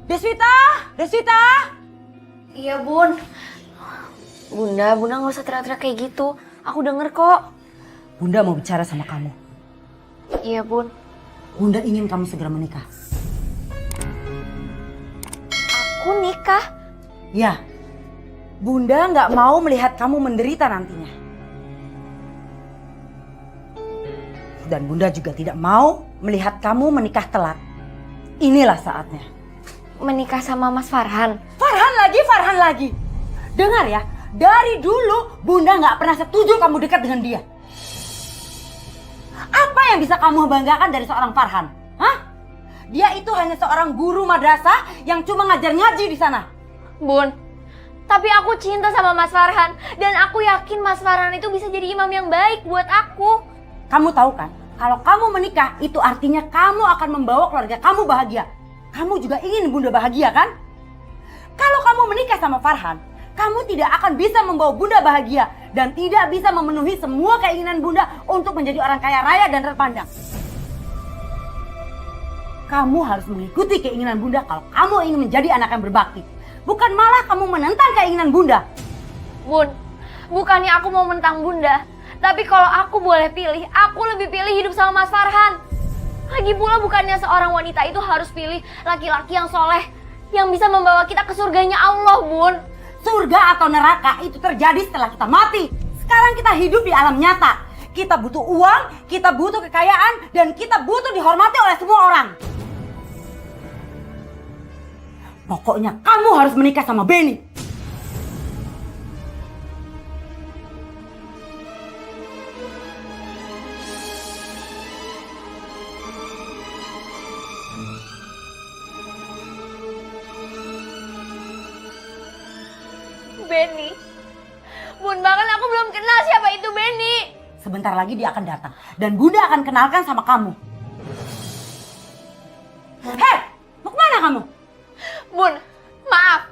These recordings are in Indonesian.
Deswita! Deswita! Iya, Bun. Bunda nggak usah teriak-teriak kayak gitu. Aku denger kok. Bunda mau bicara sama kamu. Iya, Bun. Bunda ingin kamu segera menikah. Aku nikah? Ya, Bunda nggak mau melihat kamu menderita nantinya. Dan Bunda juga tidak mau melihat kamu menikah telat. Inilah saatnya. Menikah sama Mas Farhan? Farhan lagi. Dengar ya, dari dulu Bunda nggak pernah setuju kamu dekat dengan dia. Apa yang bisa kamu banggakan dari seorang Farhan? Hah? Dia itu hanya seorang guru madrasah yang cuma ngajar ngaji di sana. Bun, tapi aku cinta sama Mas Farhan. Dan aku yakin Mas Farhan itu bisa jadi imam yang baik buat aku. Kamu tahu kan, kalau kamu menikah itu artinya kamu akan membawa keluarga kamu bahagia. Kamu juga ingin Bunda bahagia kan? Kalau kamu menikah sama Farhan, kamu tidak akan bisa membawa Bunda bahagia. Dan tidak bisa memenuhi semua keinginan Bunda untuk menjadi orang kaya raya dan terpandang. Kamu harus mengikuti keinginan Bunda kalau kamu ingin menjadi anak yang berbakti. Bukan malah kamu menentang keinginan Bunda. Bun, bukannya aku mau menentang Bunda. Tapi kalau aku boleh pilih, aku lebih pilih hidup sama Mas Farhan. Lagi pula bukannya seorang wanita itu harus pilih laki-laki yang soleh. Yang bisa membawa kita ke surganya Allah, Bun. Surga atau neraka itu terjadi setelah kita mati. Sekarang kita hidup di alam nyata. Kita butuh uang, kita butuh kekayaan, dan kita butuh dihormati oleh semua orang. Pokoknya kamu harus menikah sama Benny. Benny. Bun, bahkan aku belum kenal siapa itu Benny. Sebentar lagi dia akan datang. Dan Bunda akan kenalkan sama kamu. Hei, mau kemana kamu? Bun, maaf.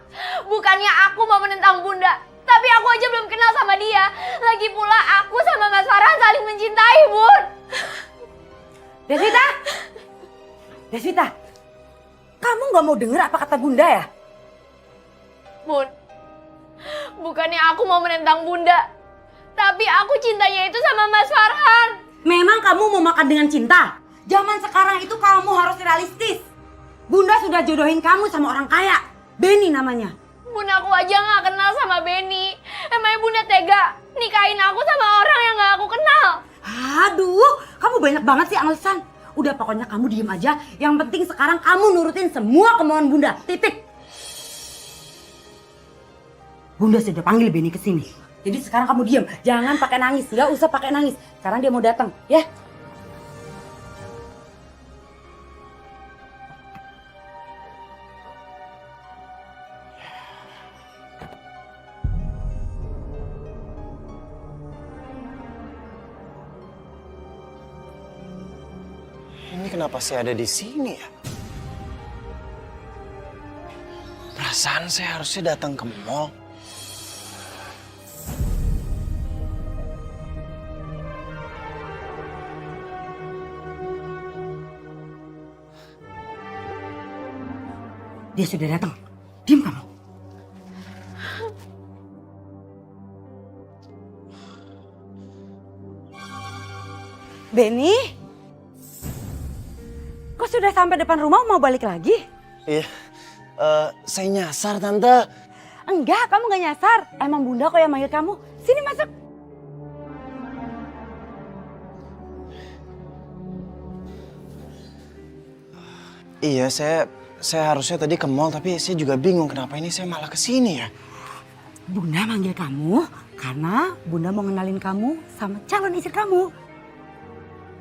Bukannya aku mau menentang Bunda. Tapi aku aja belum kenal sama dia. Lagi pula aku sama Mas Farhan saling mencintai, Bun. Deswita! Deswita, kamu gak mau denger apa kata Bunda ya? Bun, bukannya aku mau menentang Bunda. Tapi aku cintanya itu sama Mas Farhan. Memang kamu mau makan dengan cinta? Zaman sekarang itu kamu harus realistis. Bunda sudah jodohin kamu sama orang kaya. Benny namanya. Bun, aku aja gak kenal sama Benny. Emangnya Bunda tega nikahin aku sama orang yang gak aku kenal? Aduh, kamu banyak banget sih alasan. Udah pokoknya kamu diem aja. Yang penting sekarang kamu nurutin semua kemauan Bunda. Titik. Bunda sudah panggil Benny ke sini. Jadi sekarang kamu diam, jangan pakai nangis, nggak usah pakai nangis. Sekarang dia mau datang, ya? Ini kenapa saya ada di sini ya? Perasaan saya harusnya datang ke mall. Dia sudah datang. Diam kamu. Benny? Kok sudah sampai depan rumah mau balik lagi? Iya, saya nyasar tante. Enggak, kamu gak nyasar. Emang Bunda kok yang manggil kamu. Sini masuk. Iya, saya harusnya tadi ke mall, tapi saya juga bingung kenapa ini saya malah ke sini ya. Bunda manggil kamu karena Bunda mau ngenalin kamu sama calon istri kamu.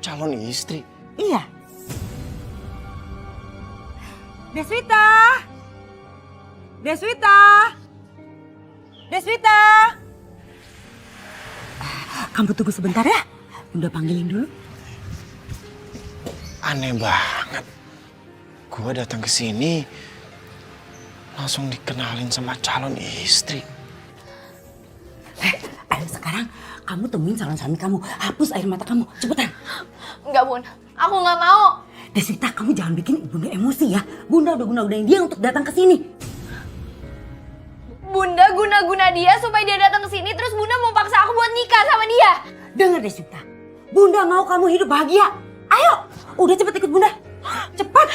Calon istri? Iya. Deswita! Deswita! Deswita! Kamu tunggu sebentar ya. Bunda panggilin dulu. Aneh banget. Gue datang ke sini langsung dikenalin sama calon istri. Ayo sekarang kamu temuin calon suami kamu. Hapus air mata kamu, cepetan. Enggak, Bun. Aku nggak mau. Deswita, kamu jangan bikin Bunda emosi ya. Bunda udah guna-gunain dia untuk datang ke sini. Bunda guna-guna dia supaya dia datang ke sini, terus Bunda mau paksa aku buat nikah sama dia. Dengar Deswita, Bunda mau kamu hidup bahagia. Ayo, udah cepet ikut Bunda. Cepat.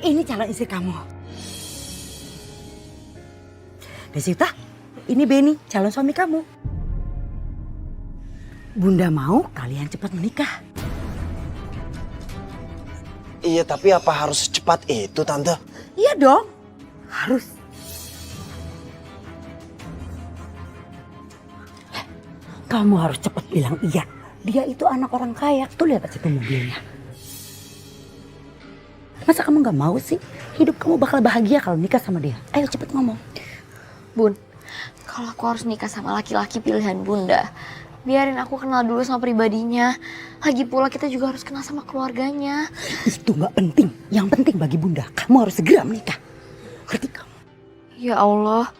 Ini calon istri kamu. Deswita, ini Benny, calon suami kamu. Bunda mau kalian cepat menikah. Iya, tapi apa harus secepat itu, Tante? Iya dong, harus. Kamu harus cepat bilang iya. Dia itu anak orang kaya. Tuh lihat aja tuh mobilnya. Masa kamu gak mau sih? Hidup kamu bakal bahagia kalau nikah sama dia. Ayo cepet ngomong. Bun, kalau aku harus nikah sama laki-laki pilihan Bunda, biarin aku kenal dulu sama pribadinya. Lagi pula kita juga harus kenal sama keluarganya. Itu gak penting. Yang penting bagi Bunda, kamu harus segera menikah. Ngerti kamu? Ya Allah,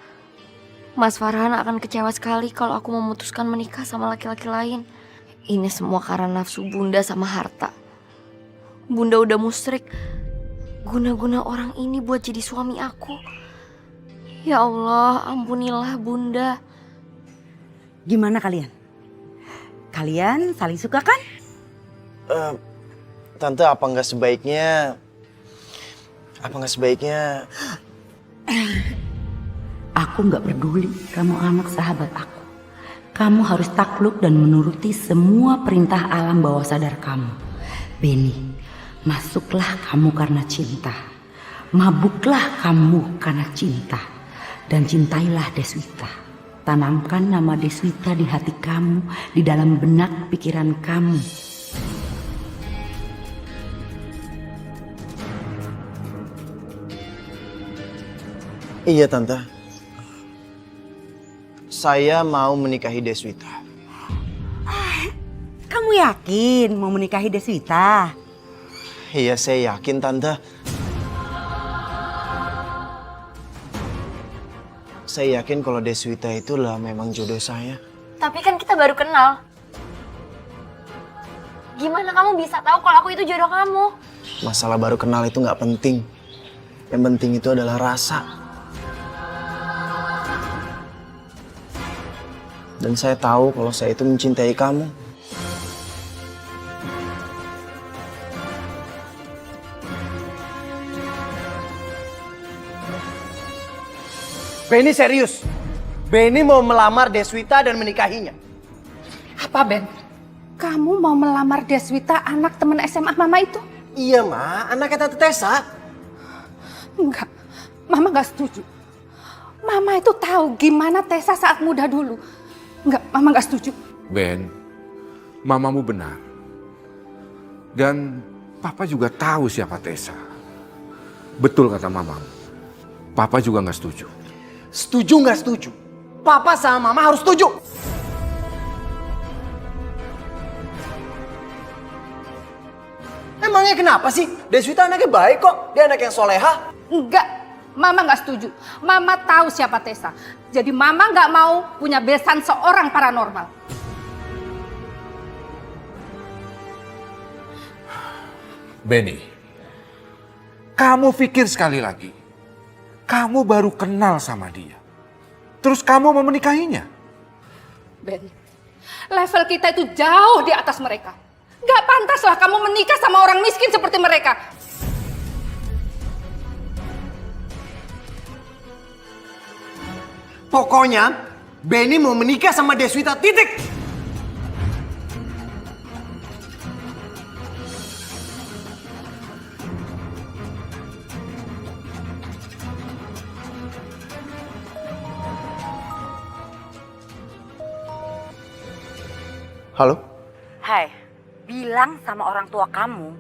Mas Farhan akan kecewa sekali kalau aku memutuskan menikah sama laki-laki lain. Ini semua karena nafsu Bunda sama harta. Bunda udah musyrik, guna-guna orang ini buat jadi suami aku. Ya Allah, ampunilah Bunda. Gimana kalian? Kalian saling suka kan? Tante, apa nggak sebaiknya... Aku gak peduli kamu anak sahabat aku. Kamu harus takluk dan menuruti semua perintah alam bawah sadar kamu. Benny, masuklah kamu karena cinta. Mabuklah kamu karena cinta. Dan cintailah Deswita. Tanamkan nama Deswita di hati kamu, di dalam benak pikiran kamu. Iya, Tante. Saya mau menikahi Deswita. Kamu yakin mau menikahi Deswita? Iya, saya yakin, Tante. Saya yakin kalau Deswita itulah memang jodoh saya. Tapi kan kita baru kenal. Gimana kamu bisa tahu kalau aku itu jodoh kamu? Masalah baru kenal itu nggak penting. Yang penting itu adalah rasa. Dan saya tahu kalau saya itu mencintai kamu. Benny serius. Benny mau melamar Deswita dan menikahinya. Apa Ben? Kamu mau melamar Deswita, anak teman SMA Mama itu? Iya, Ma. Anaknya Tante Tessa. Enggak, Mama gak setuju. Mama itu tahu gimana Tessa saat muda dulu. Enggak, Mama gak setuju. Ben, mamamu benar. Dan Papa juga tahu siapa Tessa. Betul kata mamamu. Papa juga nggak setuju. Setuju nggak setuju? Papa sama Mama harus setuju. Emangnya kenapa sih? Deswita anaknya baik kok. Dia anak yang soleha. Enggak, Mama gak setuju. Mama tahu siapa Tessa. Jadi Mama gak mau punya besan seorang paranormal. Benny, kamu pikir sekali lagi. Kamu baru kenal sama dia. Terus kamu mau menikahinya? Ben, level kita itu jauh di atas mereka. Gak pantaslah kamu menikah sama orang miskin seperti mereka. Pokoknya Benny mau menikah sama Deswita, titik. Halo? Hai, bilang sama orang tua kamu,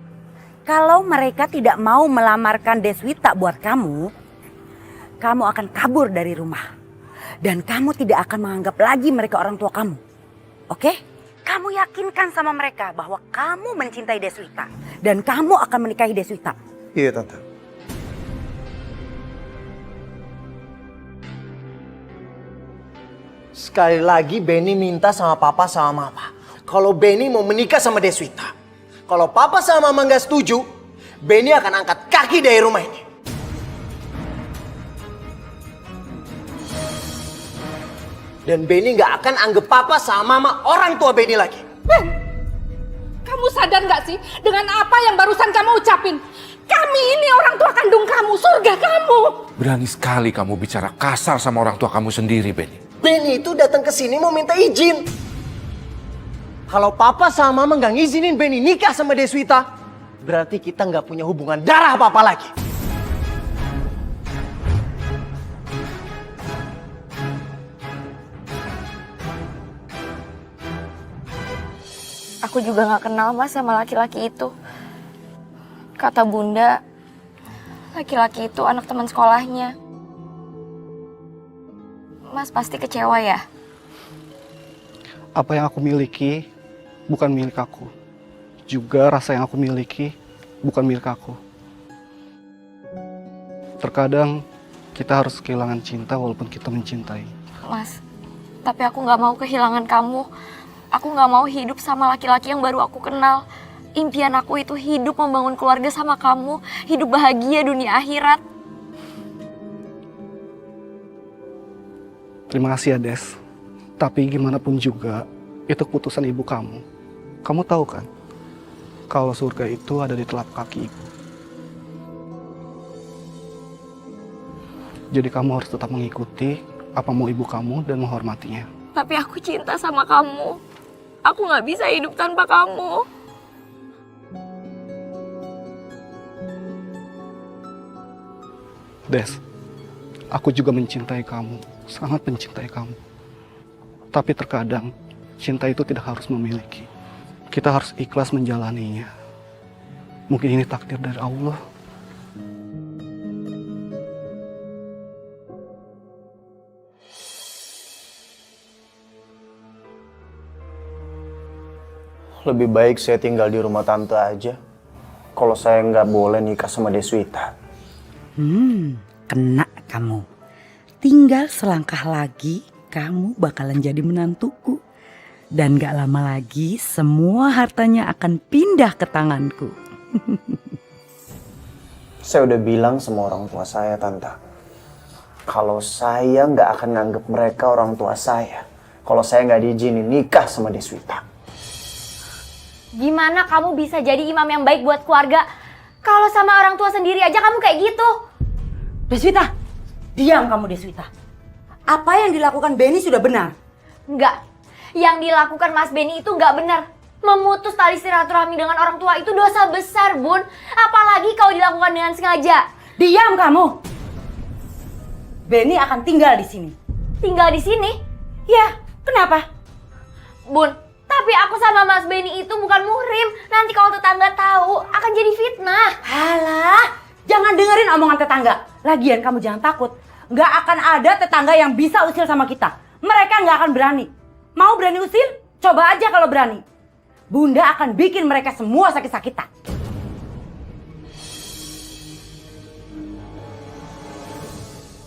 kalau mereka tidak mau melamarkan Deswita buat kamu, kamu akan kabur dari rumah. Dan kamu tidak akan menganggap lagi mereka orang tua kamu. Oke? Kamu yakinkan sama mereka bahwa kamu mencintai Deswita. Dan kamu akan menikahi Deswita. Iya, Tante. Sekali lagi Benny minta sama papa sama mama. Kalau Benny mau menikah sama Deswita. Kalau papa sama mama nggak setuju, Benny akan angkat kaki dari rumah ini. Dan Benny nggak akan anggap papa sama mama orang tua Benny lagi. Ben, kamu sadar nggak sih dengan apa yang barusan kamu ucapin? Kami ini orang tua kandung kamu, surga kamu. Berani sekali kamu bicara kasar sama orang tua kamu sendiri, Benny. Benny itu datang ke sini mau minta izin. Kalau papa sama mama nggak ngizinin Benny nikah sama Deswita, berarti kita nggak punya hubungan darah apa-apa lagi. Aku juga gak kenal Mas sama laki-laki itu. Kata Bunda, laki-laki itu anak teman sekolahnya. Mas pasti kecewa ya? Apa yang aku miliki bukan milik aku. Juga rasa yang aku miliki bukan milik aku. Terkadang kita harus kehilangan cinta walaupun kita mencintai. Mas, tapi aku gak mau kehilangan kamu. Aku gak mau hidup sama laki-laki yang baru aku kenal. Impian aku itu hidup membangun keluarga sama kamu. Hidup bahagia dunia akhirat. Terima kasih ya Des. Tapi gimana pun juga, itu keputusan ibu kamu. Kamu tahu kan, kalau surga itu ada di telapak kaki ibu. Jadi kamu harus tetap mengikuti apa mau ibu kamu dan menghormatinya. Tapi aku cinta sama kamu. Aku gak bisa hidup tanpa kamu. Des, aku juga mencintai kamu, sangat mencintai kamu. Tapi terkadang, cinta itu tidak harus memiliki. Kita harus ikhlas menjalaninya. Mungkin ini takdir dari Allah. Lebih baik saya tinggal di rumah tante aja. Kalau saya nggak boleh nikah sama Deswita. Kena kamu. Tinggal selangkah lagi, kamu bakalan jadi menantuku. Dan gak lama lagi, semua hartanya akan pindah ke tanganku. Saya udah bilang sama orang tua saya, Tante. Kalau saya nggak akan nganggep mereka orang tua saya. Kalau saya nggak diizinin nikah sama Deswita. Gimana kamu bisa jadi imam yang baik buat keluarga? Kalau sama orang tua sendiri aja kamu kayak gitu. Deswita, diam kamu Deswita. Apa yang dilakukan Benny sudah benar. Enggak. Yang dilakukan Mas Benny itu enggak benar. Memutus tali silaturahmi dengan orang tua itu dosa besar, Bun. Apalagi kalau dilakukan dengan sengaja. Diam kamu. Benny akan tinggal di sini. Tinggal di sini? Ya, kenapa? Bun, tapi aku sama Mas Benny itu bukan muhrim. Nanti kalau tetangga tahu akan jadi fitnah. Halah, jangan dengerin omongan tetangga. Lagian kamu jangan takut. Nggak akan ada tetangga yang bisa usil sama kita. Mereka nggak akan berani. Mau berani usil? Coba aja kalau berani. Bunda akan bikin mereka semua sakit-sakitan.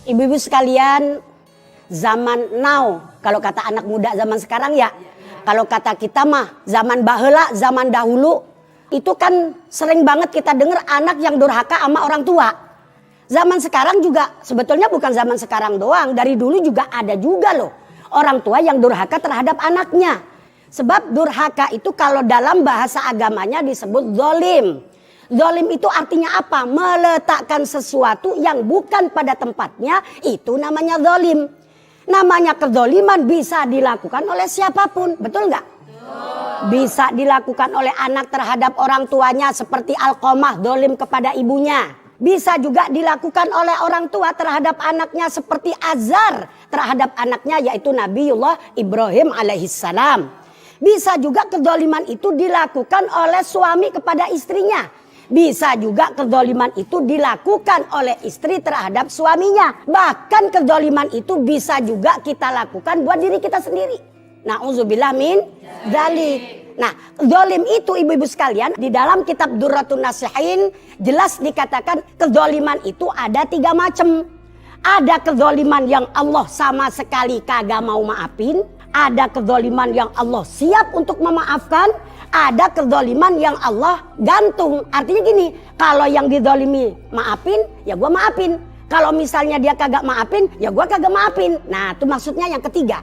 Ibu-ibu sekalian, zaman now, kalau kata anak muda zaman sekarang ya, kalau kata kita mah zaman baheula, zaman dahulu, itu kan sering banget kita dengar anak yang durhaka sama orang tua. Zaman sekarang juga sebetulnya bukan zaman sekarang doang, dari dulu juga ada juga loh orang tua yang durhaka terhadap anaknya. Sebab durhaka itu kalau dalam bahasa agamanya disebut zolim. Zolim itu artinya apa? Meletakkan sesuatu yang bukan pada tempatnya, itu namanya zolim. Namanya kezoliman bisa dilakukan oleh siapapun, betul nggak? Bisa dilakukan oleh anak terhadap orang tuanya seperti Alqamah zolim kepada ibunya. Bisa juga dilakukan oleh orang tua terhadap anaknya seperti Azar terhadap anaknya yaitu Nabiullah Ibrahim alaihissalam. Bisa juga kezoliman itu dilakukan oleh suami kepada istrinya. Bisa juga kezoliman itu dilakukan oleh istri terhadap suaminya. Bahkan kezoliman itu bisa juga kita lakukan buat diri kita sendiri. Na'udzubillah min dzalik. Nah, zolim itu ibu-ibu sekalian di dalam kitab Durratun Nasihin jelas dikatakan kezoliman itu ada 3 macam. Ada kezoliman yang Allah sama sekali kagak mau maafin. Ada kezoliman yang Allah siap untuk memaafkan. Ada kezoliman yang Allah gantung. Artinya gini, kalau yang dizolimi maafin, ya gua maafin. Kalau misalnya dia kagak maafin, ya gua kagak maafin. Nah itu maksudnya yang ketiga.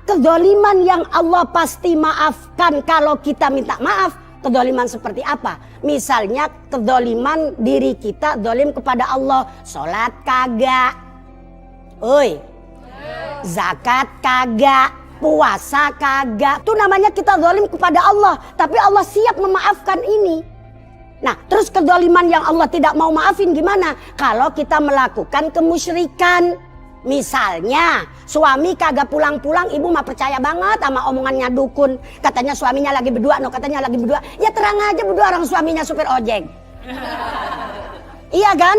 Kezoliman yang Allah pasti maafkan kalau kita minta maaf. Kezoliman seperti apa? Misalnya kezoliman diri kita zolim kepada Allah. Sholat kagak. Zakat kagak. Puasa kagak. Itu namanya kita zolim kepada Allah. Tapi Allah siap memaafkan ini. Nah terus kezoliman yang Allah tidak mau maafin gimana? Kalau kita melakukan kemusyrikan. Misalnya suami kagak pulang-pulang, ibu mah percaya banget sama omongannya dukun. Katanya suaminya lagi berdua, katanya lagi berdua. Ya terang aja berdua orang suaminya supir ojek. Iya kan?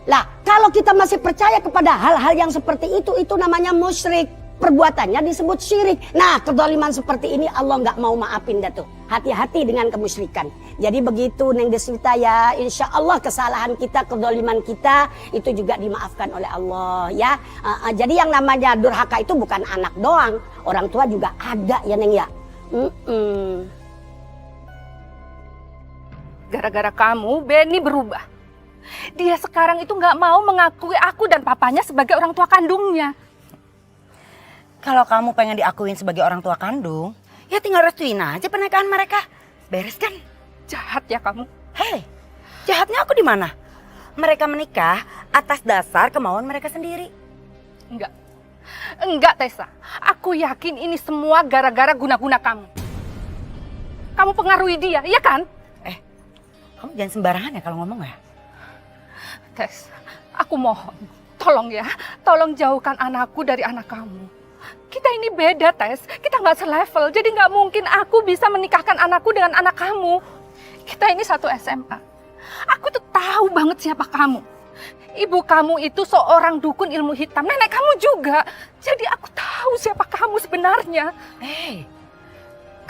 Lah kalau kita masih percaya kepada hal-hal yang seperti itu namanya musyrik. Perbuatannya disebut syirik. Nah kezaliman seperti ini Allah nggak mau maafin dah tuh. Hati-hati dengan kemusyrikan. Jadi begitu Neng Deswita ya. Insya Allah kesalahan kita, kezaliman kita itu juga dimaafkan oleh Allah ya. Jadi yang namanya durhaka itu bukan anak doang. Orang tua juga ada ya Neng ya. Gara-gara kamu, Benny berubah. Dia sekarang itu nggak mau mengakui aku dan papanya sebagai orang tua kandungnya. Kalau kamu pengen diakuin sebagai orang tua kandung, ya tinggal restuin aja pernikahan mereka. Beres kan? Jahat ya kamu. Hei, jahatnya aku di mana? Mereka menikah atas dasar kemauan mereka sendiri. Enggak Tessa. Aku yakin ini semua gara-gara guna-guna kamu. Kamu pengaruhi dia, iya kan? Kamu jangan sembarangan ya kalau ngomong ya. Tess, aku mohon. Tolong ya, tolong jauhkan anakku dari anak kamu. Kita ini beda, Tess. Kita nggak selevel, jadi nggak mungkin aku bisa menikahkan anakku dengan anak kamu. Kita ini satu SMA. Aku tuh tahu banget siapa kamu. Ibu kamu itu seorang dukun ilmu hitam, nenek kamu juga. Jadi aku tahu siapa kamu sebenarnya.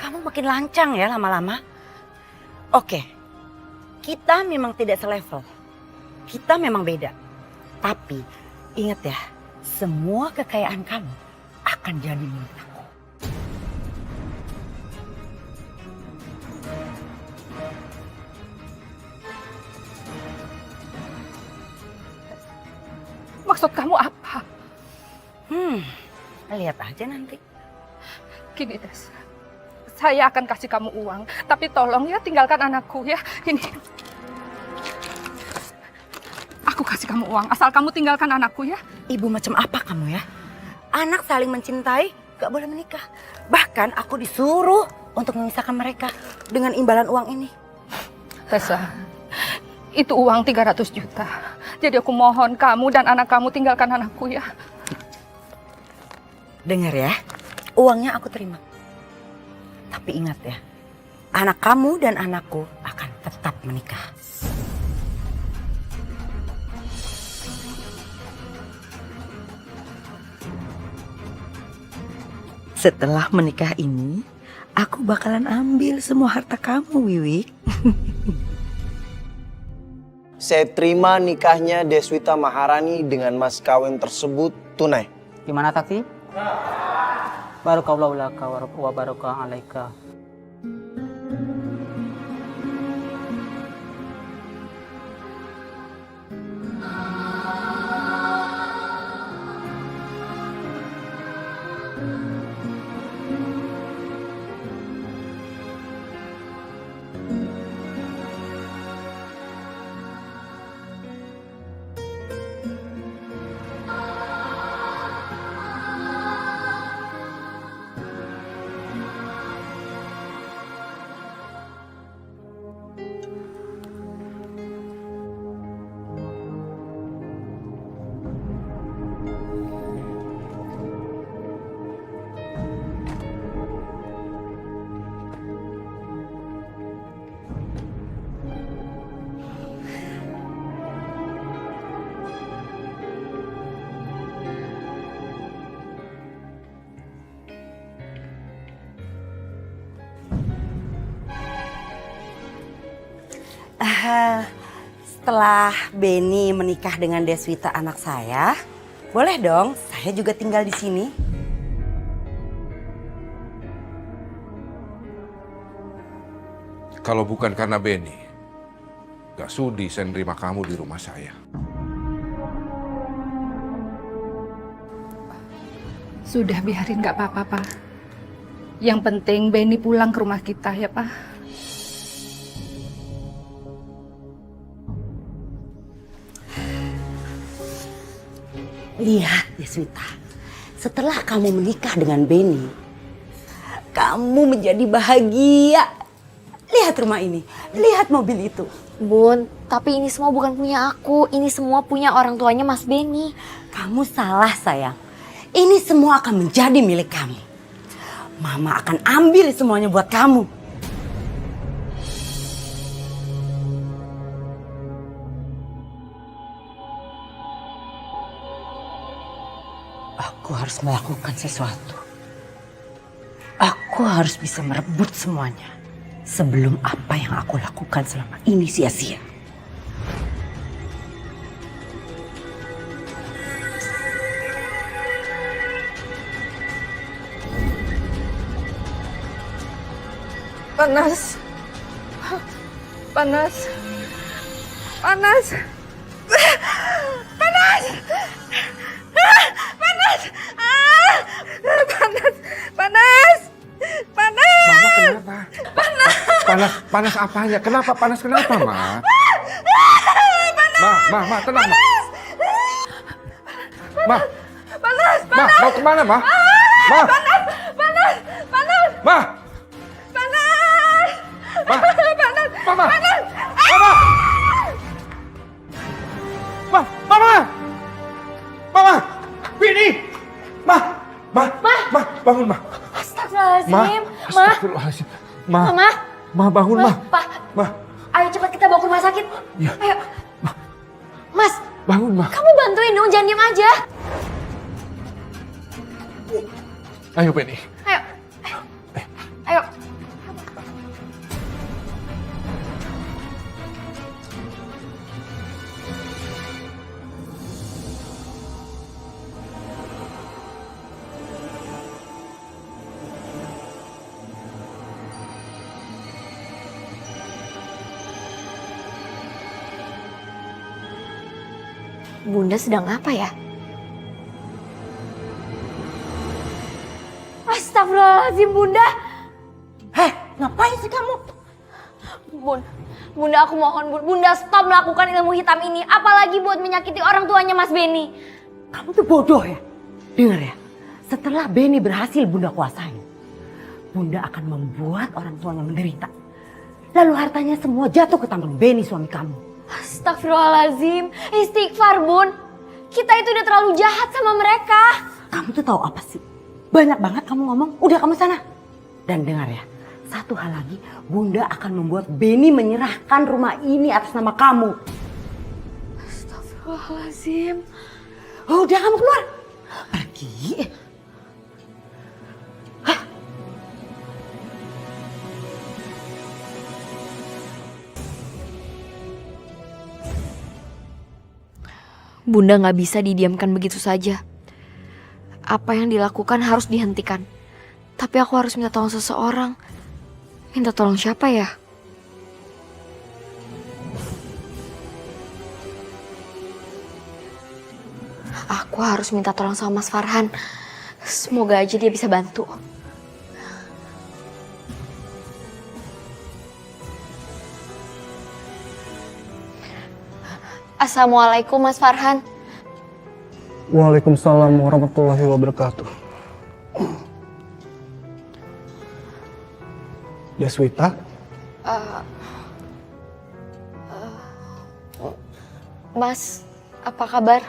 Kamu makin lancang ya lama-lama. Oke, kita memang tidak selevel. Kita memang beda. Tapi ingat ya, semua kekayaan kamu akan jadi milik aku. Maksud kamu apa? Lihat aja nanti. Gini, Tess. Saya akan kasih kamu uang, tapi tolong ya tinggalkan anakku ya. Ini. Aku kasih kamu uang, asal kamu tinggalkan anakku ya. Ibu macam apa kamu ya? Anak saling mencintai, gak boleh menikah. Bahkan aku disuruh untuk memisahkan mereka dengan imbalan uang ini. Tessa, itu uang 300 juta. Jadi aku mohon kamu dan anak kamu tinggalkan anakku ya. Dengar ya, uangnya aku terima. Tapi ingat ya, anak kamu dan anakku akan tetap menikah. Setelah menikah ini, aku bakalan ambil semua harta kamu, Wiwik. Saya terima nikahnya Deswita Maharani dengan mas kawin tersebut tunai. Gimana taksi? Barakallahu laka wa baraka alaika. setelah Beni menikah dengan Deswita anak saya, boleh dong saya juga tinggal di sini. Kalau bukan karena Beni, gak sudi saya nerima kamu di rumah saya. Sudah biarin nggak apa-apa, Pak. Yang penting Beni pulang ke rumah kita ya, Pak. Lihat Deswita, setelah kamu menikah dengan Beni, kamu menjadi bahagia. Lihat rumah ini, lihat mobil itu. Bun, tapi ini semua bukan punya aku. Ini semua punya orang tuanya Mas Beni. Kamu salah sayang. Ini semua akan menjadi milik kamu. Mama akan ambil semuanya buat kamu. Aku harus melakukan sesuatu. Aku harus bisa merebut semuanya sebelum apa yang aku lakukan selama ini sia-sia. Panas. Panas. Panas. Panas. Panas. Panas. Panas. Panas. Mama kenapa? Panas, panas apanya? Kenapa panas? Kenapa, Ma? Ma, tenang, Ma. Ma. Panas. Ma, mau kemana, Ma? Ma. Panas. Panas. Panas. Ma. Panas. Ma. Panas. Mama. Panas. Mama. Ma, Mama. Mama. Bini. Ma. Bangun, Ma. Astagfirullahaladzim. Astagfirullahaladzim. Mama. Ma, bangun, Ma. Pak, Ma. ayo cepat kita bawa ke rumah sakit. Ya. Ayo. Mas, Bangun, Ma. kamu bantuin dong, jangan diem aja. Ayo, Beni. Ayo. Ayo. Bunda sedang apa ya? Astagfirullahaladzim, Bunda. Heh, ngapain sih kamu? Bunda aku mohon, Bunda stop melakukan ilmu hitam ini. Apalagi buat menyakiti orang tuanya Mas Beni. Kamu tuh bodoh ya? Dengar ya, setelah Beni berhasil Bunda kuasain, Bunda akan membuat orang tuanya menderita. Lalu hartanya semua jatuh ke tangan Beni suami kamu. Astagfirullahaladzim, istighfar Bun. Kita itu udah terlalu jahat sama mereka. Kamu tuh tahu apa sih? Banyak banget kamu ngomong, udah kamu sana. Dan dengar ya, satu hal lagi, Bunda akan membuat Beni menyerahkan rumah ini atas nama kamu. Astagfirullahaladzim. Oh, udah kamu keluar. Pergi. Bunda gak bisa didiamkan begitu saja. Apa yang dilakukan harus dihentikan. Tapi aku harus minta tolong seseorang. Minta tolong siapa ya? Aku harus minta tolong sama Mas Farhan. Semoga aja dia bisa bantu. Assalamualaikum Mas Farhan. Waalaikumsalam warahmatullahi wabarakatuh. Deswita? Mas, apa kabar?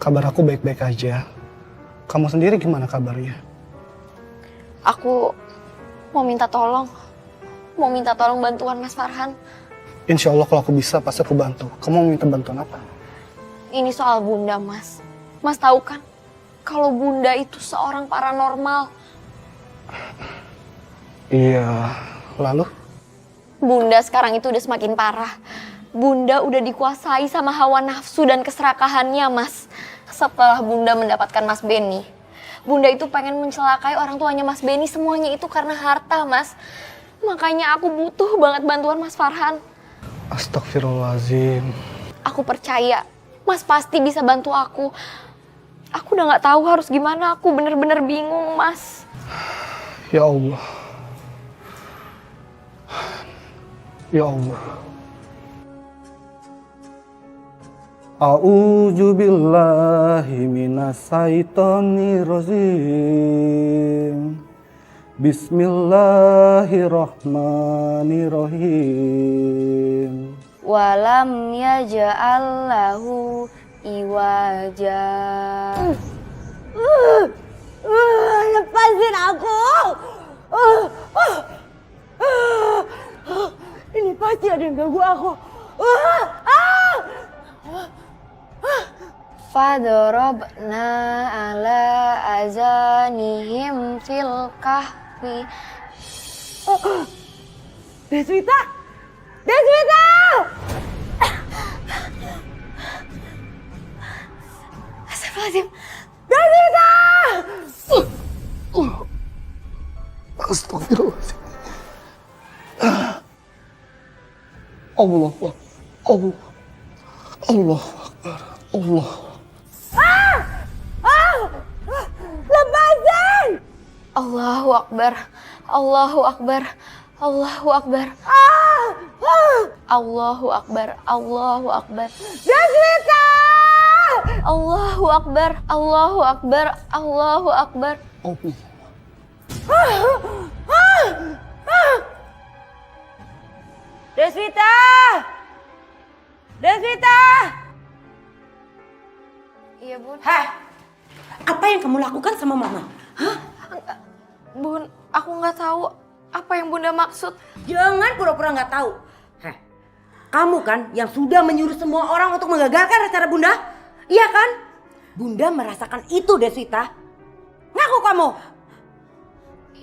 Kabar aku baik-baik aja. Kamu sendiri gimana kabarnya? Aku mau minta tolong. Mau minta tolong bantuan Mas Farhan. Insya Allah kalau aku bisa pasti aku bantu. Kamu mau minta bantuan apa? Ini soal Bunda, Mas. Mas tahu kan? Kalau Bunda itu seorang paranormal. Iya, lalu? Bunda sekarang itu udah semakin parah. Bunda udah dikuasai sama hawa nafsu dan keserakahannya, Mas. Setelah Bunda mendapatkan Mas Benny, Bunda itu pengen mencelakai orang tuanya Mas Benny, semuanya itu karena harta, Mas. Makanya aku butuh banget bantuan Mas Farhan. Astagfirullahaladzim. Aku percaya Mas pasti bisa bantu aku. Aku udah gak tahu harus gimana, aku bener-bener bingung, Mas. Ya Allah. Ya Allah. A'udzu billahi minasyaitonir rajim. Bismillahirrahmanirrahim. Walam yaj'al lahu iwaja. Lepasin aku. Ini pasti ada yang ganggu aku. Fadorobna ala azanihim fil kahfi. Deswita! Deswita! Astagfirullahaladzim. Deswita! Astagfirullahaladzim. Allah Akbar. Allah. Allah Akbar. Allah. Lepasin! Allahu Akbar. Allahu Akbar. Allahu Akbar. Allahu Akbar. Allahu Akbar. Deswita! Allahu Akbar. Allahu Akbar. Allahu Akbar. Allah. Deswita! Deswita! Iya, Bun. Hah? Apa yang kamu lakukan sama mama? Hah? Bun, aku nggak tahu apa yang Bunda maksud. Jangan pura-pura nggak tahu. Heh, kamu kan yang sudah menyuruh semua orang untuk menggagalkan rencana Bunda? Iya kan? Bunda merasakan itu, Deswita. Ngaku kamu.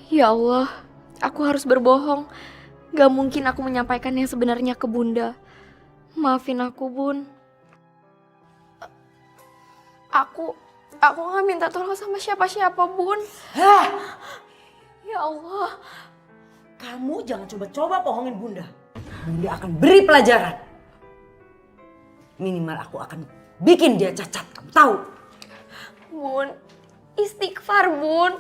Ya Allah, aku harus berbohong. Gak mungkin aku menyampaikan yang sebenarnya ke Bunda. Maafin aku, Bun. Aku gak minta tolong sama siapa-siapa, Bun. Hah? Ya Allah. Kamu jangan coba-coba bohongin Bunda. Bunda akan beri pelajaran. Minimal aku akan bikin dia cacat, kamu tahu? Bun, istighfar, Bun.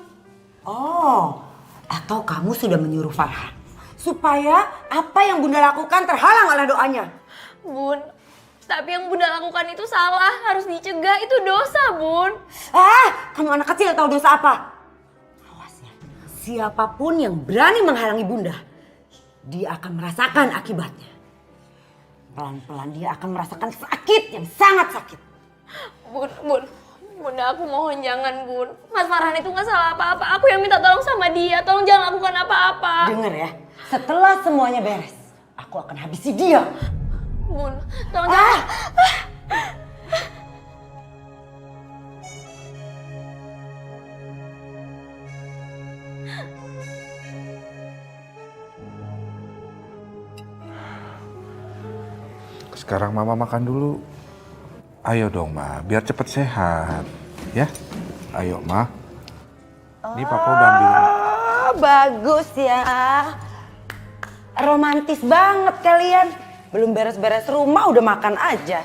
Oh, atau kamu sudah menyuruh Farhan supaya apa yang Bunda lakukan terhalang oleh doanya? Bun, tapi yang Bunda lakukan itu salah, harus dicegah, itu dosa, Bun. Kamu anak kecil tahu dosa apa? Awas ya, siapapun yang berani menghalangi Bunda, dia akan merasakan akibatnya. Pelan-pelan dia akan merasakan sakit yang sangat sakit. Bunda, aku mohon jangan, Bun. Mas Farhan itu gak salah apa-apa, aku yang minta tolong sama dia, tolong jangan lakukan apa-apa. Dengar ya, setelah semuanya beres, aku akan habisi dia. Bun, tolong jangan. Sekarang Mama makan dulu. Ayo dong, Ma, biar cepet sehat. Ya? Ayo, Ma. Ini Papa udah ambil. Bagus ya. Romantis banget kalian. Belum beres-beres rumah udah makan aja.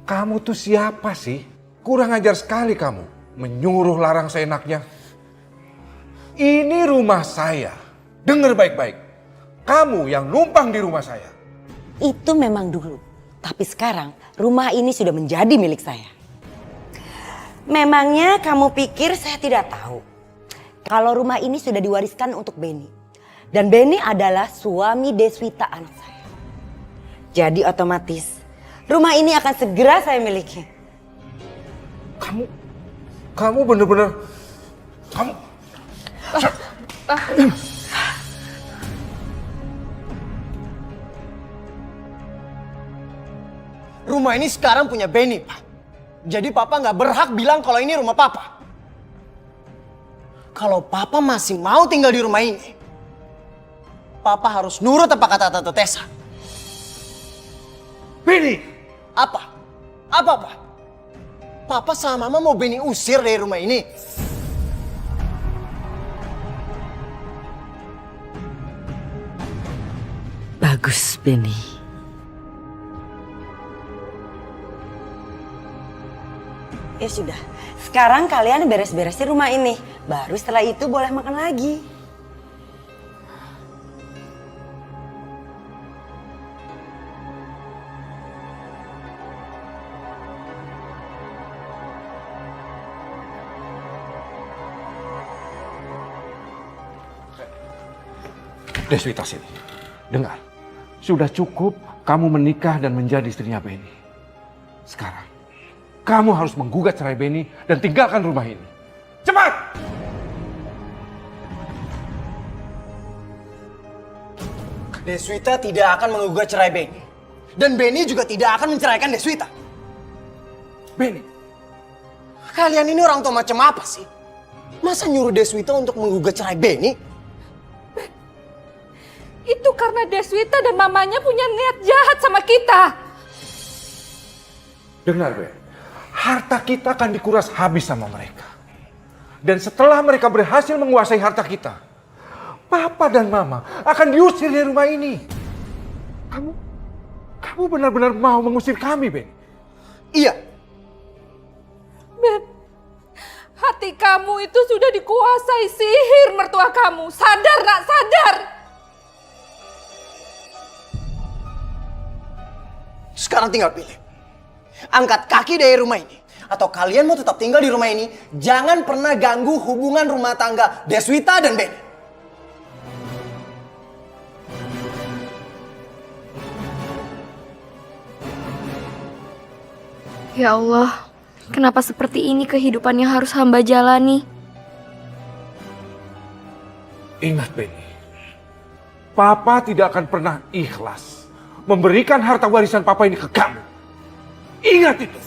Kamu tuh siapa sih? Kurang ajar sekali kamu. Menyuruh larang seenaknya. Ini rumah saya. Dengar baik-baik. Kamu yang numpang di rumah saya. Itu memang dulu. Tapi sekarang rumah ini sudah menjadi milik saya. Memangnya kamu pikir saya tidak tahu kalau rumah ini sudah diwariskan untuk Benny. Dan Benny adalah suami Deswita anak saya. Jadi otomatis rumah ini akan segera saya miliki. Kamu bener-bener... Kamu... Rumah ini sekarang punya Benny, Pak. Jadi Papa nggak berhak bilang kalau ini rumah Papa. Kalau Papa masih mau tinggal di rumah ini, Papa harus nurut apa kata Tante Tessa. Benny! Apa? Apa? Papa sama Mama mau Benny usir dari rumah ini. Bagus, Benny. Ya sudah, sekarang kalian beres-beresin rumah ini. Baru setelah itu boleh makan lagi. Deswita sini. Dengar. Sudah cukup kamu menikah dan menjadi istrinya Benny. Sekarang, kamu harus menggugat cerai Benny dan tinggalkan rumah ini. Cepat! Deswita tidak akan menggugat cerai Benny. Dan Benny juga tidak akan menceraikan Deswita. Benny, Kalian ini orang tua macam apa sih? Masa nyuruh Deswita untuk menggugat cerai Benny? Itu karena Deswita dan mamanya punya niat jahat sama kita. dengar Ben. Harta kita akan dikuras habis sama mereka. Dan setelah mereka berhasil menguasai harta kita, Papa dan Mama akan diusir dari rumah ini. Kamu benar-benar mau mengusir kami, Ben? Iya. Ben, hati kamu itu sudah dikuasai sihir mertua kamu. Sadar nak, sadar. Sekarang tinggal pilih. Angkat kaki dari rumah ini. Atau kalian mau tetap tinggal di rumah ini. Jangan pernah ganggu hubungan rumah tangga Deswita dan Benny. Ya Allah, kenapa seperti ini kehidupan yang harus hamba jalani? Ingat Benny, Papa tidak akan pernah ikhlas memberikan harta warisan Papa ini ke kamu. Ingat itu.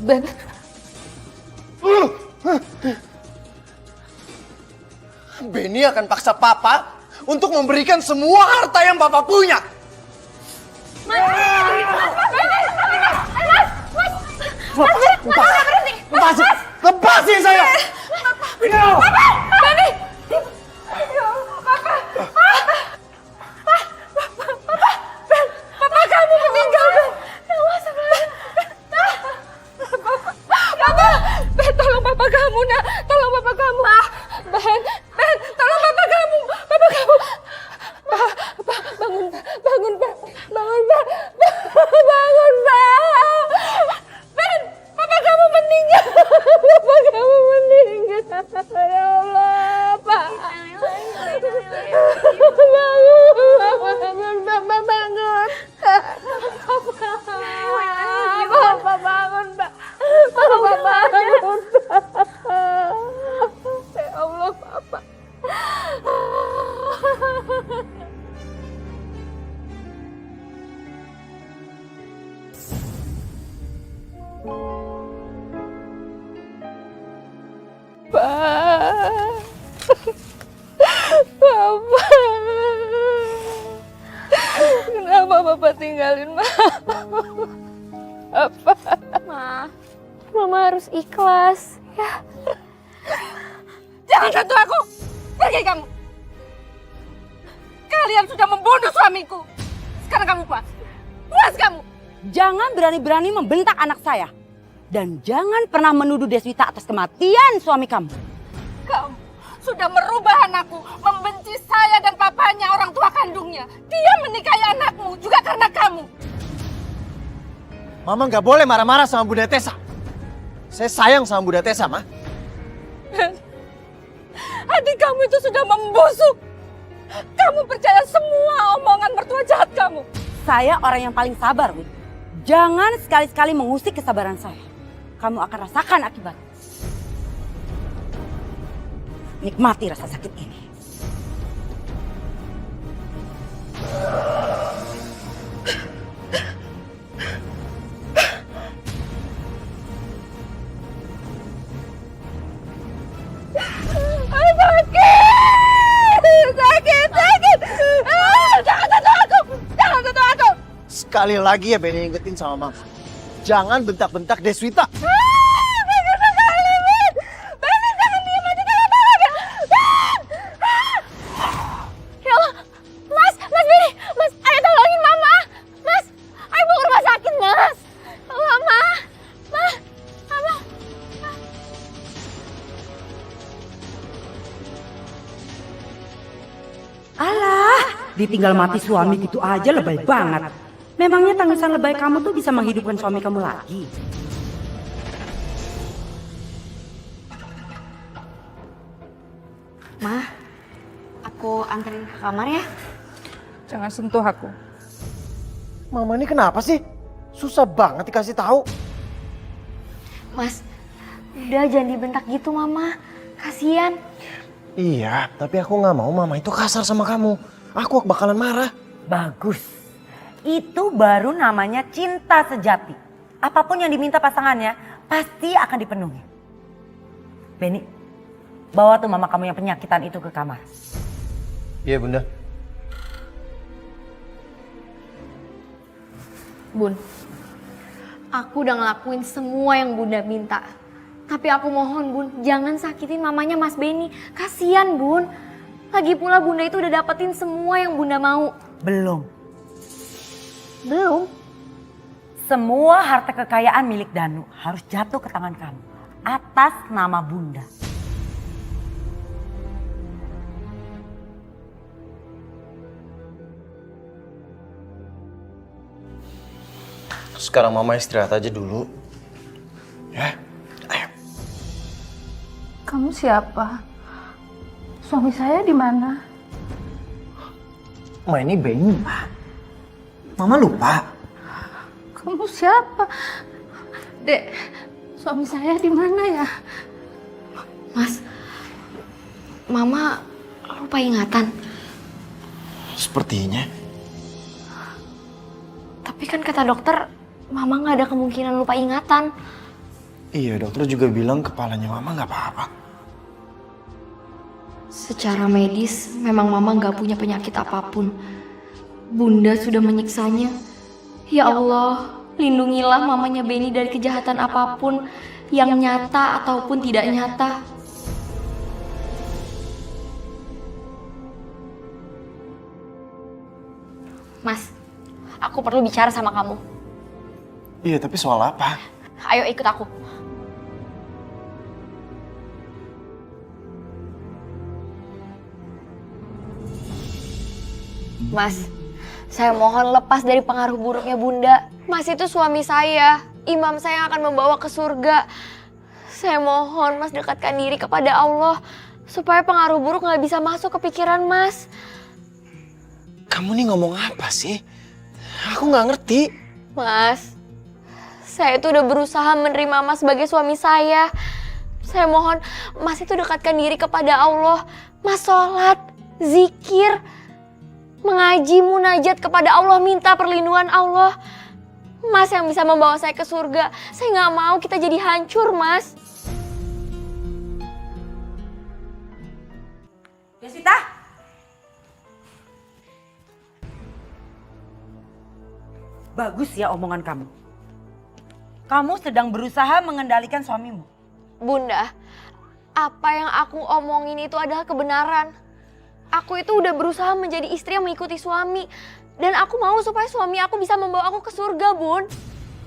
Ben, Benny akan paksa Papa untuk memberikan semua harta yang Papa punya. Lepasin saya! Benny! Papa kamu meninggal, Ben. Ben, tolong papa kamu, nak. Tolong papa kamu. Ben, tolong papa kamu. Papa kamu. Bangun, bangun, Pak. Bangun, Pak. Bangun, Pak. Ben, papa kamu meninggal. Papa kamu meninggal. Ya Allah, Pak. Bangun, Papa bangun. Papa bangun, Pak. Papa bangun, Pak. Ya Allah, Papa. Papa. Kenapa Papa tinggalin Mama? Apa? Mama harus ikhlas, ya. Jangan sentuh aku! Pergi kamu! Kalian sudah membunuh suamiku! Sekarang kamu puas! Puas kamu! Jangan berani-berani membentak anak saya. Dan jangan pernah menuduh Deswita atas kematian suami kamu. Kamu sudah merubah anakku, membenci saya dan papanya, orang tua kandungnya. Dia menikahi anakmu juga karena kamu. Mama nggak boleh marah-marah sama Bunda Tessa. Saya sayang sama Bunda Tessa, Ma. Hati kamu itu sudah membusuk. Kamu percaya semua omongan mertua jahat kamu. Saya orang yang paling sabar, Wid. Jangan sekali-sekali mengusik kesabaran saya. kamu akan rasakan akibat. Nikmati rasa sakit ini. Sekali lagi ya Benny ingetin sama Mama. Jangan bentak-bentak Deswita. Ya Allah, Mas Benny, Mas, ayo tolongin Mama. Mas, ayo bawa ke rumah sakit, Mas. Ya Allah, Mama. Alah, ditinggal mati suami gitu aja lebay banget. Memangnya tangisan lebay kamu tuh bisa menghidupkan suami kamu lagi? Ma, aku anterin ke kamar ya. Jangan sentuh aku. Mama ini kenapa sih? Susah banget dikasih tahu. Mas, udah jangan dibentak gitu Mama. Kasian. Iya, tapi aku nggak mau Mama itu kasar sama kamu. Aku bakalan marah. Bagus. Itu baru namanya cinta sejati. Apapun yang diminta pasangannya pasti akan dipenuhi. Benny, bawa tuh mama kamu yang penyakitan itu ke kamar. Iya Bunda. Bun, aku udah ngelakuin semua yang Bunda minta. Tapi aku mohon Bun, jangan sakitin mamanya Mas Benny. Kasian Bun. Lagi pula Bunda itu udah dapetin semua yang Bunda mau. Belum. Belum? Semua harta kekayaan milik Danu harus jatuh ke tangan kamu. Atas nama Bunda. Sekarang Mama istirahat aja dulu. Ya, ayo. Kamu siapa? Suami saya di mana? Ma ini Benny. Mama lupa. Kamu siapa? Dek, suami saya di mana ya? Mas, Mama lupa ingatan. Sepertinya. Tapi kan kata dokter, Mama nggak ada kemungkinan lupa ingatan. Iya, dokter juga bilang kepalanya Mama nggak apa-apa. Secara medis, memang Mama nggak punya penyakit apapun. Bunda sudah menyiksanya. Ya Allah, lindungilah mamanya Benny dari kejahatan apapun yang nyata ataupun tidak nyata. Mas, aku perlu bicara sama kamu. Iya, tapi soal apa? Ayo ikut aku. Mas, saya mohon lepas dari pengaruh buruknya Bunda. Mas itu suami saya, imam saya yang akan membawa ke surga. Saya mohon Mas dekatkan diri kepada Allah supaya pengaruh buruk nggak bisa masuk ke pikiran Mas. Kamu nih ngomong apa sih? Aku nggak ngerti. Mas, saya itu udah berusaha menerima Mas sebagai suami saya. Saya mohon Mas itu dekatkan diri kepada Allah. Mas sholat, zikir, mengaji, munajat kepada Allah, minta perlindungan Allah. Mas yang bisa membawa saya ke surga. Saya nggak mau kita jadi hancur, Mas. Deswita. Bagus ya omongan kamu. Kamu sedang berusaha mengendalikan suamimu. Bunda, apa yang aku omongin itu adalah kebenaran. Aku itu udah berusaha menjadi istri yang mengikuti suami. Dan aku mau supaya suami aku bisa membawa aku ke surga, Bun.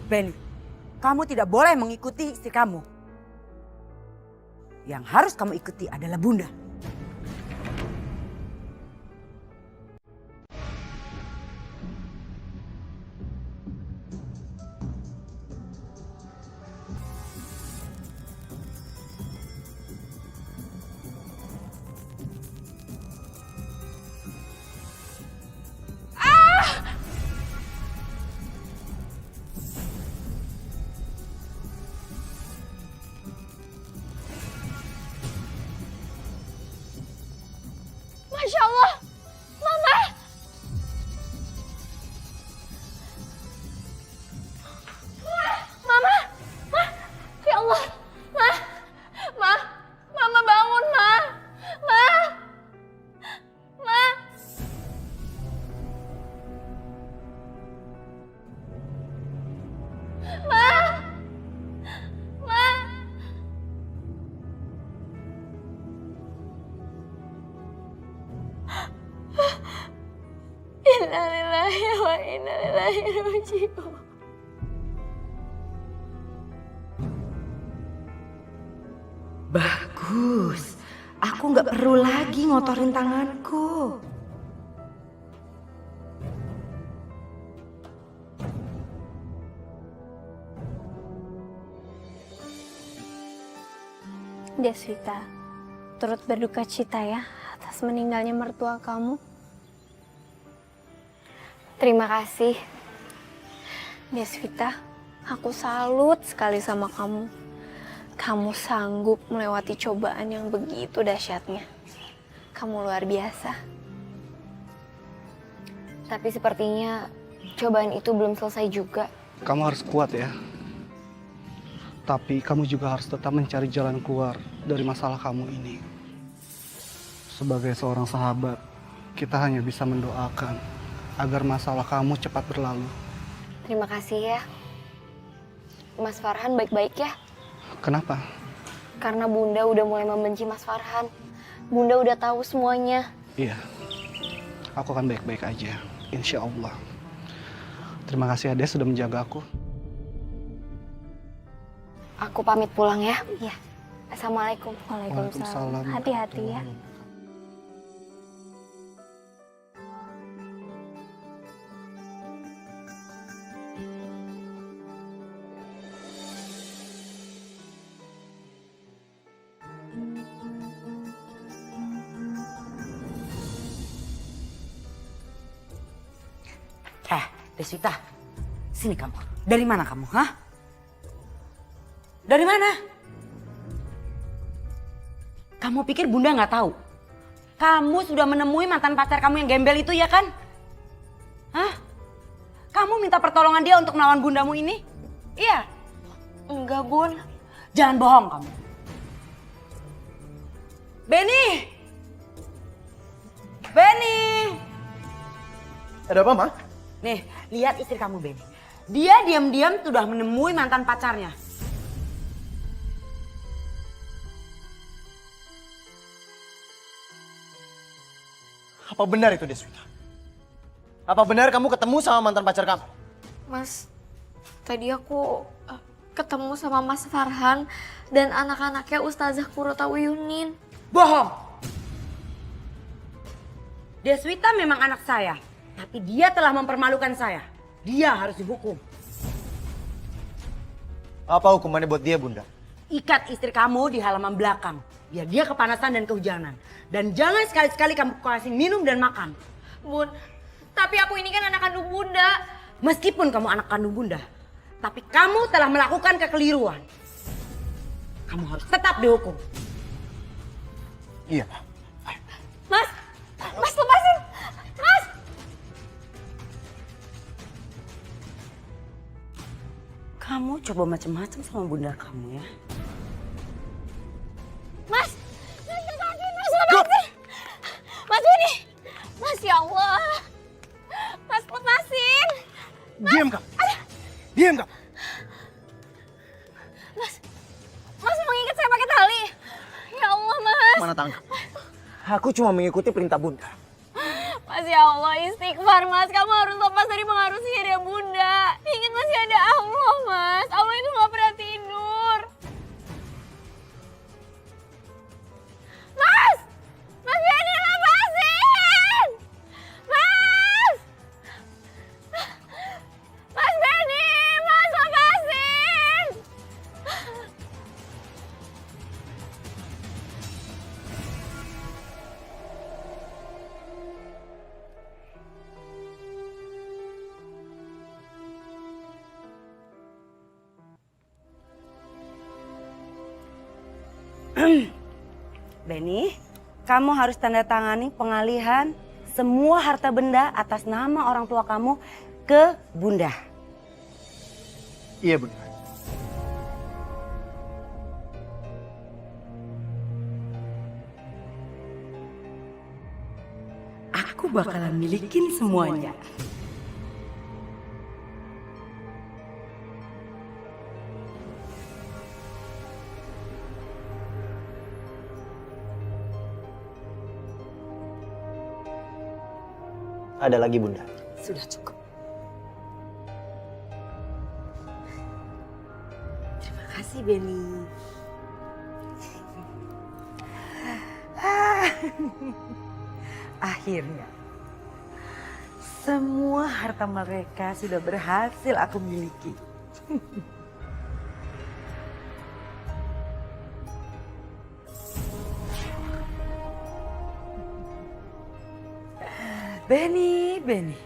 Benny, kamu tidak boleh mengikuti istri kamu. Yang harus kamu ikuti adalah Bunda. Innalillahi wa inna ilaihi raji'un. Bagus. Aku nggak perlu lagi ngotorin tanganku. Deswita, turut berduka cita ya atas meninggalnya mertua kamu. Terima kasih. Deswita, aku salut sekali sama kamu. Kamu sanggup melewati cobaan yang begitu dahsyatnya. Kamu luar biasa. Tapi sepertinya cobaan itu belum selesai juga. Kamu harus kuat ya. Tapi kamu juga harus tetap mencari jalan keluar dari masalah kamu ini. Sebagai seorang sahabat, kita hanya bisa mendoakan agar masalah kamu cepat berlalu. Terima kasih ya. Mas Farhan baik-baik ya. Kenapa? Karena Bunda udah mulai membenci Mas Farhan. Bunda udah tahu semuanya. Iya, aku akan baik-baik aja, insya Allah. Terima kasih Ade sudah menjaga aku. Aku pamit pulang ya. Iya. Assalamualaikum. Waalaikumsalam. Hati-hati ya. Deswita, sini kamu. Dari mana kamu, hah? Dari mana? Kamu pikir Bunda nggak tahu? Kamu sudah menemui mantan pacar kamu yang gembel itu ya kan? Hah? Kamu minta pertolongan dia untuk melawan bundamu ini? Iya? Enggak, Bun. Jangan bohong kamu. Benny! Benny! Ada apa, Ma? Nih, lihat istri kamu, Benny. Dia diam-diam sudah menemui mantan pacarnya. Apa benar itu, Deswita? Apa benar kamu ketemu sama mantan pacar kamu? Mas, tadi aku ketemu sama Mas Farhan dan anak-anaknya Ustazah Kurotawiyunin. Bohong! Deswita memang anak saya, tapi dia telah mempermalukan saya. Dia harus dihukum. Apa hukumannya buat dia, Bunda? Ikat istri kamu di halaman belakang, biar dia kepanasan dan kehujanan. Dan jangan sekali-sekali kamu kasih minum dan makan. Bun, tapi aku ini kan anak kandung Bunda. Meskipun kamu anak kandung Bunda, tapi kamu telah melakukan kekeliruan. Kamu harus tetap dihukum. Iya, Pak. Mas, Mas lepasin! Mas! Kamu coba macam-macam sama Bunda kamu ya. Mas! Mas lepasin! Mas lepasin! Mas Benny! Mas ya Allah! Mas lepasin! Diam kamu! Diam kamu! Mas mengikat saya pakai tali! Ya Allah, Mas! Mana tangan? Aku cuma mengikuti perintah Bunda. Mas ya Allah, istighfar Mas. Kamu harus lepas dari pengaruh sihirnya Bunda. Ingat masih ada Allah, Mas. Allah itu gak pernah tidur. Mas! Mas Benny, lepasin! Mas! Mas Benny, Mas lepasin! Benny, kamu harus tanda tangani pengalihan semua harta benda atas nama orang tua kamu ke Bunda. Iya, Bunda. Aku bakalan milikin semuanya. Ada lagi, Bunda. Sudah cukup. Terima kasih, Benny. Akhirnya, semua harta mereka sudah berhasil aku miliki. Benny.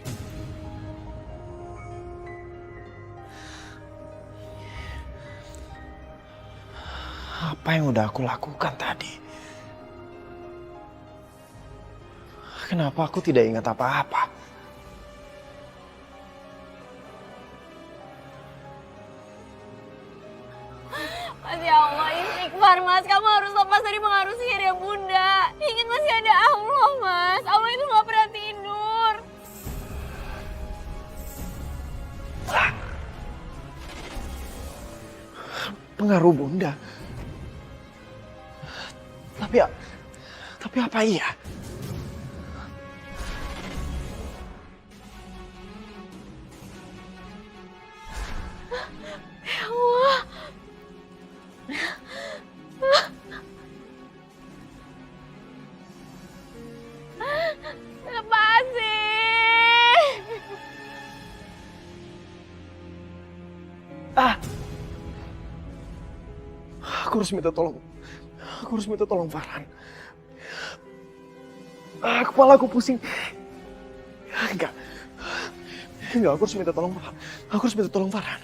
Apa yang udah aku lakukan tadi? Kenapa aku tidak ingat apa-apa? Mas, ya Allah, istighfar Mas. Kamu harus lepas dari pengaruh sihir ya Bunda. Ingat masih ada Allah Mas. Allah itu gak pernah tidur. Pengaruh Bunda. Tapi apa iya? Ya Allah. Lepasin. Aku harus minta tolong. Aku harus minta tolong Farhan. Kepala aku pusing. Enggak, aku harus minta tolong Farhan. Aku harus minta tolong Farhan.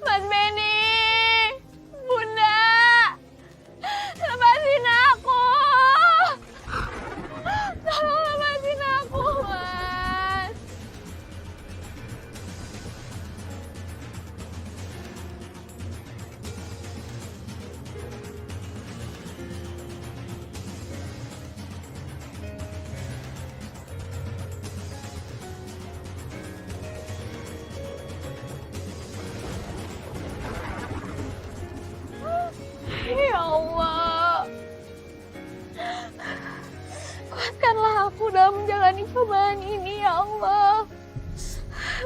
Mas Benny, Bunda, lepasin aku. Tolong lepasin aku, Mas. Ya Allah, kuatkanlah aku dalam menjalani cobaan ini, ya Allah.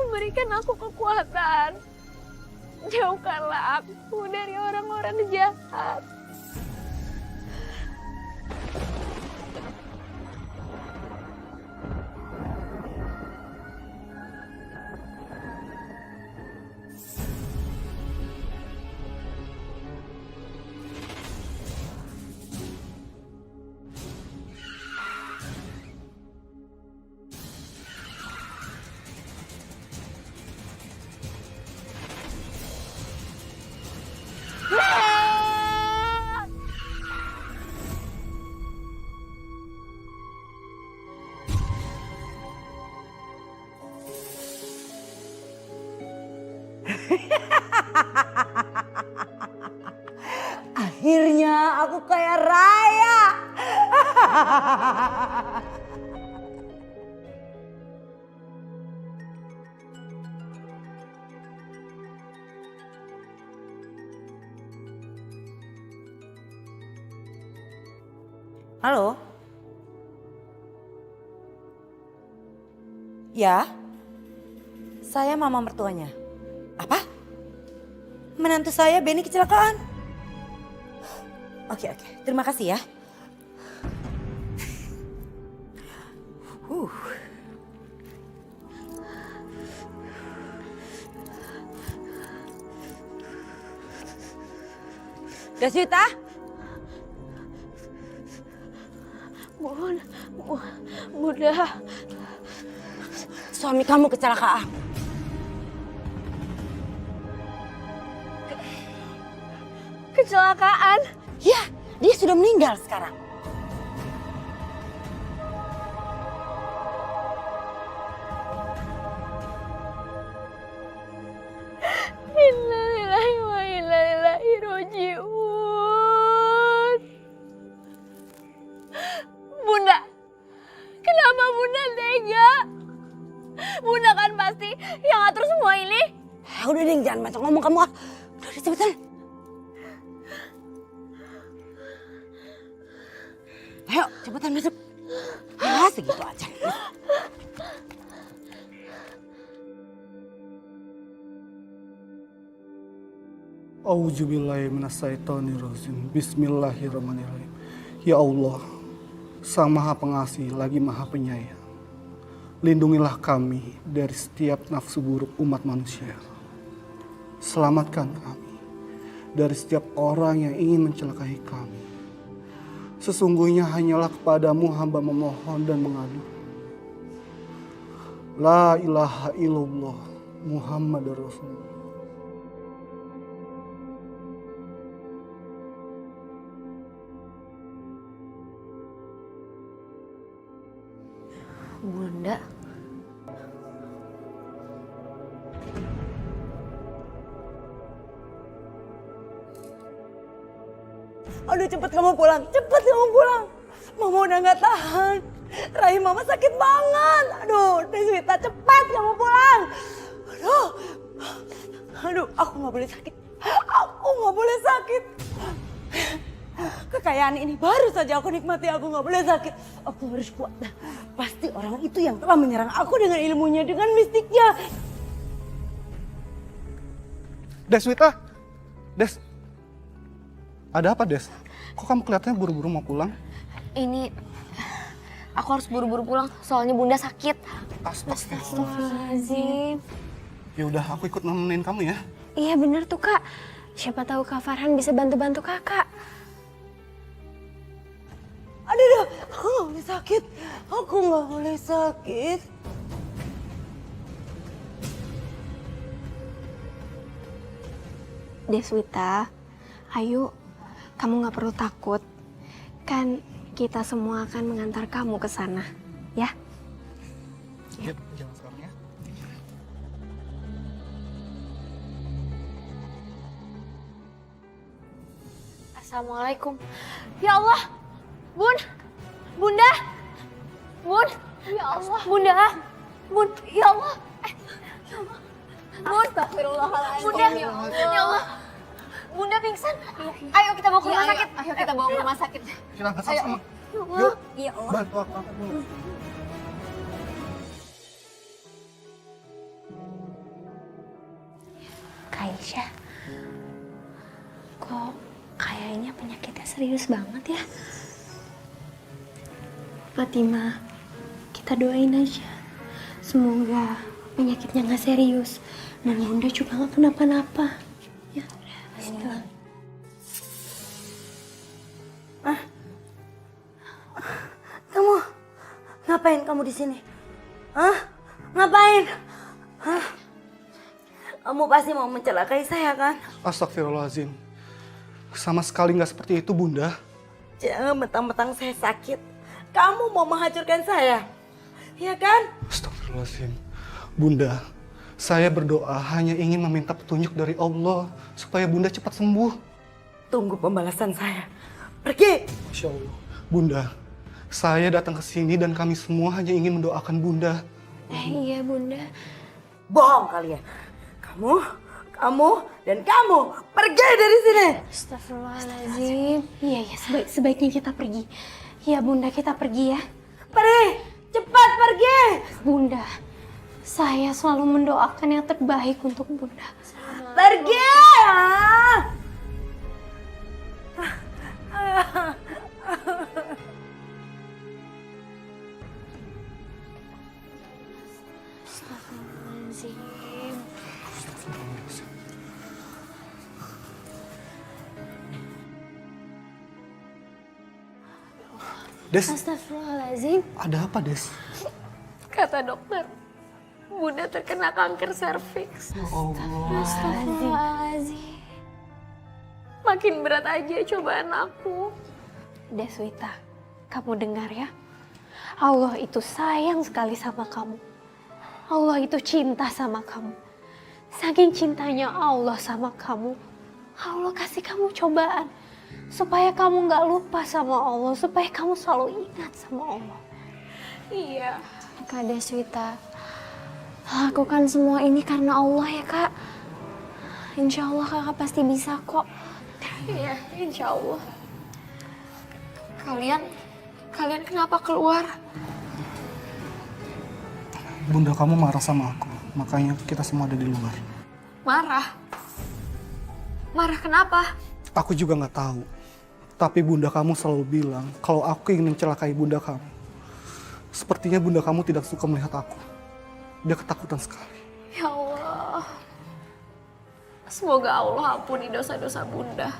Berikan aku kekuatan. Jauhkanlah aku dari orang-orang jahat. Akhirnya aku kaya raya. Halo? Ya? Saya mama mertuanya. Apa? Menantu saya Benny kecelakaan? Oke. Terima kasih ya. Deswita? Bunda. Suami kamu kecelakaan. Kecelakaan? Ya, dia sudah meninggal sekarang. Innalillahi wa inna ilaihi raji'un. enggak. Bunda kan pasti yang ngatur semua ini. Udah deh, jangan banyak ngomong kamu. Udah cepetan. Ayo, cepetan masuk. Segitu aja. Auzubillahi minasyaitonirrajim. Bismillahirrahmanirrahim. Ya Allah, Sang Maha Pengasih lagi Maha Penyayang. Lindungilah kami dari setiap nafsu buruk umat manusia. Selamatkan kami dari setiap orang yang ingin mencelakai kami. Sesungguhnya hanyalah kepadamu hamba memohon dan mengadu. La ilaha illallah Muhammadur Rasulullah. Bunda. Aduh, cepet kamu pulang, cepet kamu pulang. Mama udah gak tahan. Rahim mama sakit banget. Aduh, Deswita, cepat kamu pulang. Aduh, aku gak boleh sakit. Aku gak boleh sakit. Kekayaan ini baru saja aku nikmati, aku gak boleh sakit. Aku harus kuat. Pasti orang itu yang telah menyerang aku dengan ilmunya, dengan mistiknya. Deswita, Des, ada apa Des? Kok kamu kelihatannya buru-buru mau pulang? Ini aku harus buru-buru pulang soalnya Bunda sakit. Astagfirullahaladzim. Ya udah, aku ikut nemenin kamu ya. Iya bener tuh Kak. Siapa tahu Kak Farhan bisa bantu-bantu Kakak. Aduh, aku gak boleh sakit. Aku gak boleh sakit. Deswita, ayo, kamu gak perlu takut. Kan kita semua akan mengantar kamu ke sana, ya? Yuk, jalan sekarang ya. Assalamualaikum. Ya Allah. Bun. Bunda. Bun. Ya Allah. Bunda. Bun. Ya Allah. Bun. Bunda. Ya Allah. Bunda pingsan. Ayo kita bawa ke rumah sakit. Ayo kita bawa ke rumah sakit. Kita angkat sama-sama. Yuk. Ya Allah. Bantu aku angkat dulu. Kaisyah, kok kayaknya penyakitnya serius banget ya? Fatimah, kita doain aja. Semoga penyakitnya nggak serius dan Bunda juga nggak kenapa-napa. Ya, bismillah. Kamu ngapain kamu di sini? Hah? Ngapain? Hah? Kamu pasti mau mencelakai saya kan? Astagfirullahaladzim. Sama sekali nggak seperti itu, Bunda. Jangan mentang-mentang saya sakit. Kamu mau menghancurkan saya. Ya kan? Astagfirullahaladzim. Bunda, saya berdoa hanya ingin meminta petunjuk dari Allah supaya Bunda cepat sembuh. Tunggu pembalasan saya. Pergi! Masya Allah. Bunda, saya datang ke sini dan kami semua hanya ingin mendoakan Bunda. Iya, Bunda. Bohong kalian. Kamu, dan kamu pergi dari sini. Astagfirullahaladzim. Iya, sebaiknya kita pergi. Ya, Bunda, kita pergi ya. Pergi! Cepat pergi! Bunda, saya selalu mendoakan yang terbaik untuk Bunda. Pergi! Astagfirullahaladzim. Des, Astagfirullahaladzim. ada apa, Des? Kata dokter, Bunda terkena kanker serviks. Ya Allah. Astagfirullahaladzim. Makin berat aja cobaan aku. Deswita, kamu dengar ya? Allah itu sayang sekali sama kamu. Allah itu cinta sama kamu. Saking cintanya Allah sama kamu, Allah kasih kamu cobaan. Supaya kamu gak lupa sama Allah, supaya kamu selalu ingat sama Allah. Iya. Kak Deswita, lakukan semua ini karena Allah ya kak. Insya Allah kakak pasti bisa kok. Iya, insya Allah. Kalian kenapa keluar? Bunda kamu marah sama aku, makanya kita semua ada di luar. Marah? Marah kenapa? Aku juga nggak tahu. Tapi bunda kamu selalu bilang kalau aku ingin mencelakai bunda kamu. Sepertinya bunda kamu tidak suka melihat aku. Dia ketakutan sekali. Ya Allah. Semoga Allah ampuni dosa-dosa Bunda.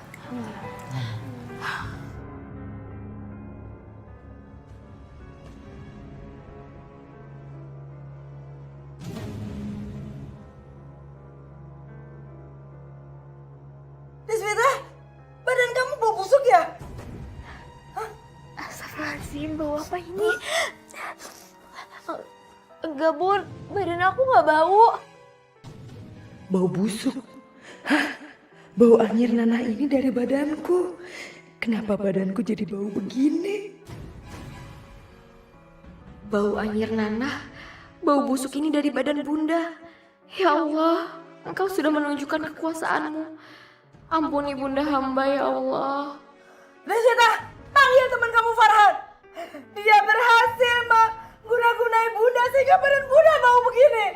Deswita, badan kamu bau busuk ya? Astagfirullahaladzim, bau apa ini? Enggak, Bun. Badan aku nggak bau. Bau busuk? Hah? Bau anyir nanah ini dari badanku. Kenapa badanku jadi bau begini? Bau anyir nanah, bau busuk ini dari badan Bunda. Ya Allah, Engkau sudah menunjukkan kekuasaanmu. Ampuni Bunda hamba ya Allah. Deswita, panggil teman kamu Farhan. Dia berhasil guna-gunai Bunda sehingga badan Bunda bau begini.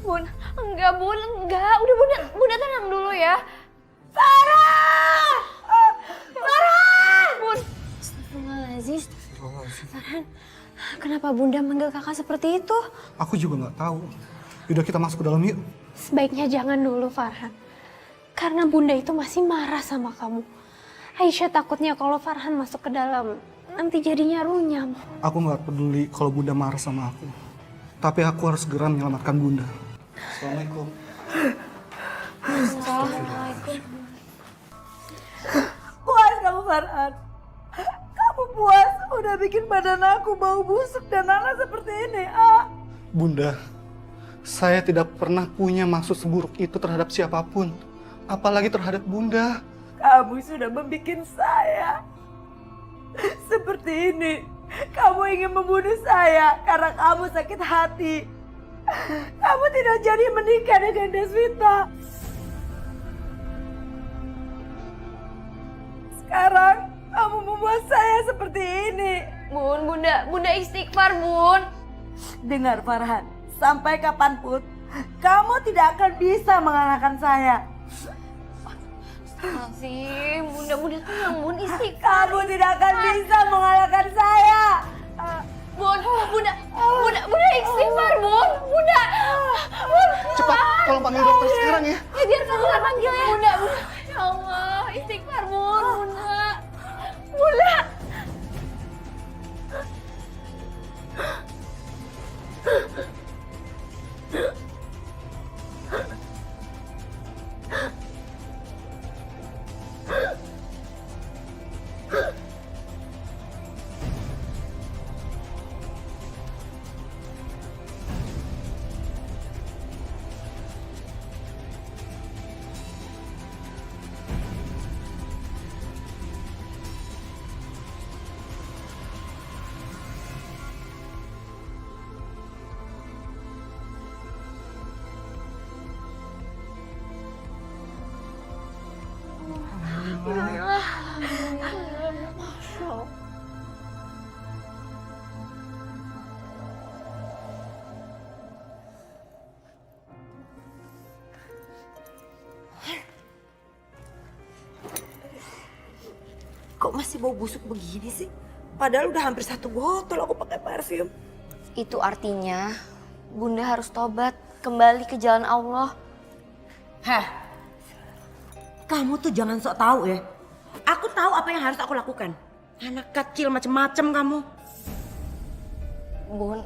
Bun, enggak Bun, enggak. Udah Bunda tenang dulu ya. Farhan! Farhan! Bun. Astagfirullahaladzim. Farhan, kenapa Bunda manggil kakak seperti itu? Aku juga nggak tahu. Yaudah kita masuk ke dalam yuk. Sebaiknya jangan dulu Farhan. Karena Bunda itu masih marah sama kamu. Aisyah takutnya kalau Farhan masuk ke dalam, nanti jadinya runyam. Aku nggak peduli kalau bunda marah sama aku. Tapi aku harus segera menyelamatkan bunda. Assalamualaikum. Assalamualaikum. Puas kamu Farhan. Kamu puas udah bikin badan aku bau busuk dan nanah seperti ini. Bunda, saya tidak pernah punya maksud seburuk itu terhadap siapapun. Apalagi terhadap bunda. Kamu sudah membuat saya seperti ini. Kamu ingin membunuh saya karena kamu sakit hati. Kamu tidak jadi menikah dengan Deswita. Sekarang kamu membuat saya seperti ini. Bun, Bunda istighfar, Bun. Dengar Farhan, sampai kapanpun kamu tidak akan bisa mengalahkan saya. Astagfirullahaladzim, Bunda tenang, Bun, istighfar. Kamu tidak akan bisa mengalahkan saya. Bunda istighfar, Bun. Bunda. Cepat, tolong panggil dokter sekarang ya. Ya biar kakak panggil ya. Bunda. Ya Allah, istighfar, Bun. Bunda. Kok masih bau busuk begini sih? Padahal udah hampir 1 botol aku pakai parfum. Itu artinya Bunda harus tobat, kembali ke jalan Allah. Heh, kamu tuh jangan sok tahu ya. Aku tahu apa yang harus aku lakukan. Anak kecil macem-macem kamu. Bun,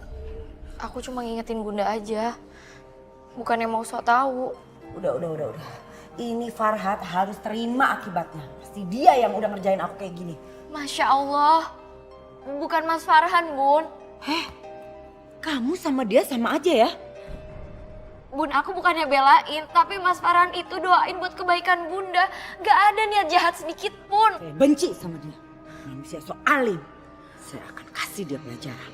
aku cuma ngingetin Bunda aja. Bukannya mau sok tahu. Udah. Ini Farhat harus terima akibatnya. Pasti dia yang udah ngerjain aku kayak gini. Masya Allah, bukan Mas Farhan, Bun. Heh, kamu sama dia sama aja ya? Bun, aku bukannya belain, tapi Mas Farhan itu doain buat kebaikan Bunda. Gak ada niat jahat sedikit pun. Saya benci sama dia. Manusia sok alim. Saya akan kasih dia pelajaran.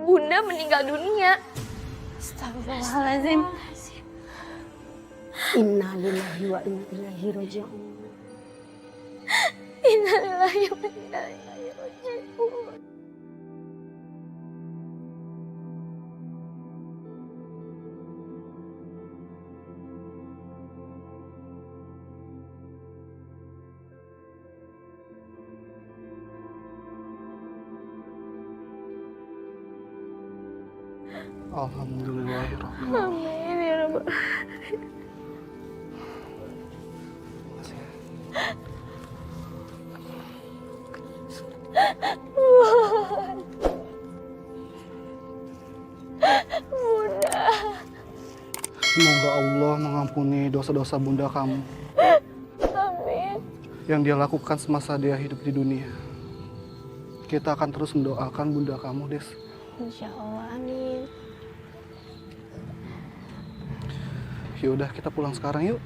Bunda meninggal dunia. Astagfirullahaladzim. Inna lillahi wa inna ilaihi raji'un. Innalillahi wa inna ilaihi raji'un. Alhamdulillahirrahmanirrahim. Amin ya Rabbal. Bunda. Semoga Allah mengampuni dosa-dosa bunda kamu Amin. yang dia lakukan semasa dia hidup di dunia. Kita akan terus mendoakan bunda kamu, Des. Insya Allah, amin. Yaudah, kita pulang sekarang yuk.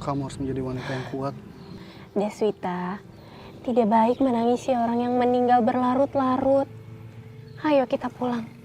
Kamu harus menjadi wanita yang kuat. Deswita, tidak baik menangisi orang yang meninggal berlarut-larut. Ayo kita pulang.